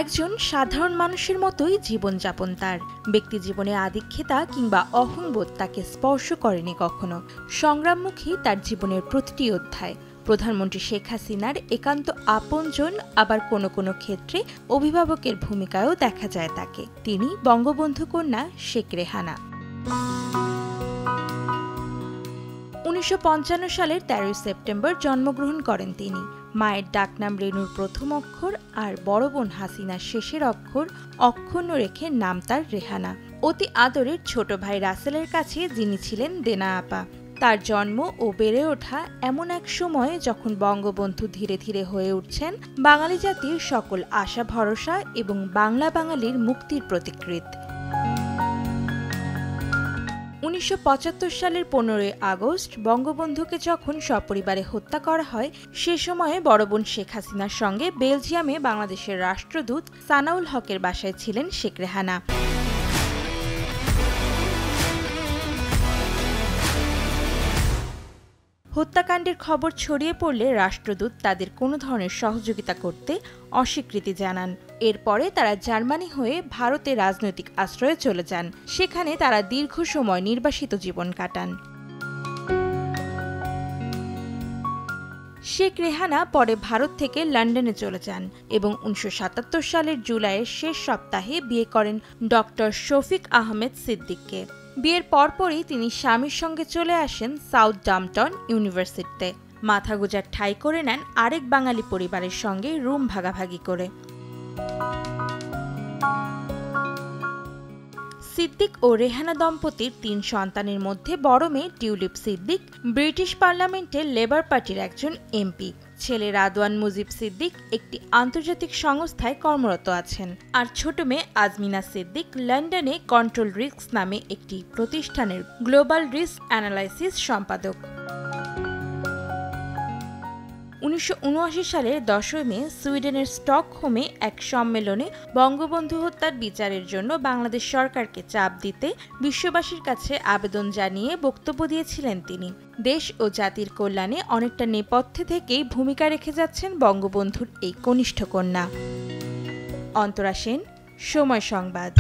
একজন সাধারণ মানুষের মতোই জীবনযাপন তার। ব্যক্তি জীবনে আদিক্ষেতা কিংবা অহংবোধ তাকে স্পর্শ করেনি কখনো। সংগ্রামমুখী তার জীবনের প্রতিটি অধ্যায়। প্রধানমন্ত্রী শেখ হাসিনার একান্ত আপনজন, আবার কোনো কোনো ক্ষেত্রে অভিভাবকের ভূমিকায়ও দেখা যায় তাকে। তিনি বঙ্গবন্ধু কন্যা শেখ রেহানা। ১৯৫৫ সালের ১৩ সেপ্টেম্বর জন্মগ্রহণ করেন তিনি। মায়ের ডাকনাম রেনুর প্রথম অক্ষর আর বড় বোন হাসিনার শেষের অক্ষর অক্ষুণ্ণ রেখে নাম তার রেহানা। অতি আদরের ছোট ভাই রাসেলের কাছে যিনি ছিলেন দেনা আপা। তার জন্ম ও বেড়ে ওঠা এমন এক সময়ে যখন বঙ্গবন্ধু ধীরে ধীরে হয়ে উঠছেন বাঙালি জাতির সকল আশা ভরসা এবং বাঙালির মুক্তির প্রতিকৃত। ১৯৭৫ সালের ১৫ই আগস্ট বঙ্গবন্ধুকে যখন সপরিবারে হত্যা করা হয়, সে সময়ে বড় বোন শেখ হাসিনার সঙ্গে বেলজিয়ামে বাংলাদেশের রাষ্ট্রদূত সানাউল হকের বাসায় ছিলেন শেখ রেহানা। হত্যাকাণ্ডের খবর ছড়িয়ে পড়লে রাষ্ট্রদূত তাদের কোনো ধরনের সহযোগিতা করতে অস্বীকৃতি জানান। এরপরে তারা জার্মানি হয়ে ভারতে রাজনৈতিক আশ্রয়ে চলে যান। সেখানে তারা দীর্ঘ সময় নির্বাসিত জীবন কাটান। শেখ রেহানা পরে ভারত থেকে লন্ডনে চলে যান এবং ১৯৭৭ সালের জুলাইয়ের শেষ সপ্তাহে বিয়ে করেন ডক্টর শফিক আহমেদ সিদ্দিককে। বিয়ের পরপরই তিনি স্বামীর সঙ্গে চলে আসেন সাউথ ডাম্পটন ইউনিভার্সিটিতে। মাথা গোঁজার ঠাঁই করে নেন আরেক বাঙালি পরিবারের সঙ্গে রুম ভাগাভাগি করে। সিদ্দিক ও রেহানা দম্পতির ৩ সন্তানের মধ্যে বড় মেয়ে টিউলিপ সিদ্দিক ব্রিটিশ পার্লামেন্টের লেবার পার্টির একজন এমপি। ছেলে রাদওয়ান মুজিব সিদ্দিক একটি আন্তর্জাতিক সংস্থায় কর্মরত আছেন, আর ছোট মেয়ে আজমিনা সিদ্দিক লন্ডনে কন্ট্রোল রিস্ক নামে একটি প্রতিষ্ঠানের গ্লোবাল রিস্ক অ্যানালাইসিস সম্পাদক। ১৯৭৯ সালের ১০ মে সুইডেনের স্টকহোমে এক সম্মেলনে বঙ্গবন্ধু হত্যার বিচারের জন্য বাংলাদেশ সরকারকে চাপ দিতে বিশ্ববাসীর কাছে আবেদন জানিয়ে বক্তব্য দিয়েছিলেন তিনি। দেশ ও জাতির কল্যাণে অনেকটা নেপথ্যে থেকেই ভূমিকা রেখে যাচ্ছেন বঙ্গবন্ধুর এই কনিষ্ঠ কন্যা। অন্তরা সেন, সময় সংবাদ।